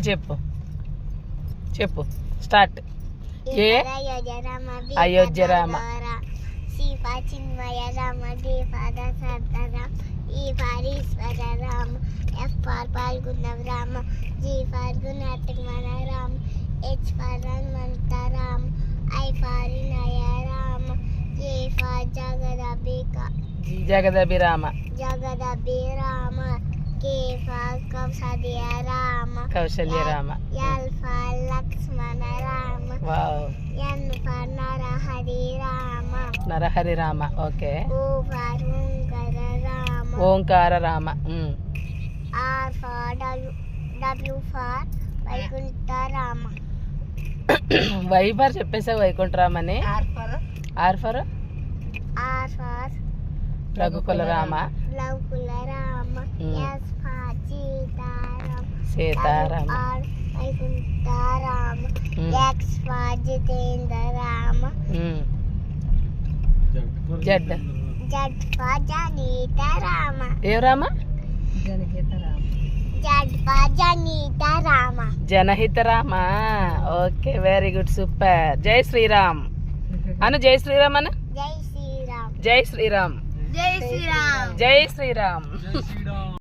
చెప్పు చెప్పు start. A Ayodhya Rama, Sita Chinmaya Rama, దేవాద సర్దరామ, ఈ పారీశ్వర రామ, ఎఫ్ ఫార్ పాల్గొన్న రామ, జీ ఫార్ గుణాత్మన Rama, H for Hanumanta Rama, I for Vinaya Rama, J for జగదబిక జగదభిరామ, జగదబి Rama, K for Kausalya Rama, Kaushalya Rama. L for Lakshmana Rama, wow. N for Narahari Rama, Narahari Rama. Okay. O for Omkara Rama, Omkara Rama. R for W for Vaikuntha Rama. Y for చెప్పేసా వైకుంఠరామని. ఆర్ ఫర్ రఘుకుల రామ, లవకుల Rama, S for Sitarama, Sitarama. R Vaikuntha Rama, X for Jitendra Rama, Z Z for జనిత రామ, ఏ Rama? Z for జనిత రామ. జనహిత Rama. Okay, very good, super. జై శ్రీరామ్ అను. జై శ్రీరామ్ అను. జై శ్రీరామ్. జై శ్రీరామ్. జై శ్రీరామ్. జై శ్రీరామ్.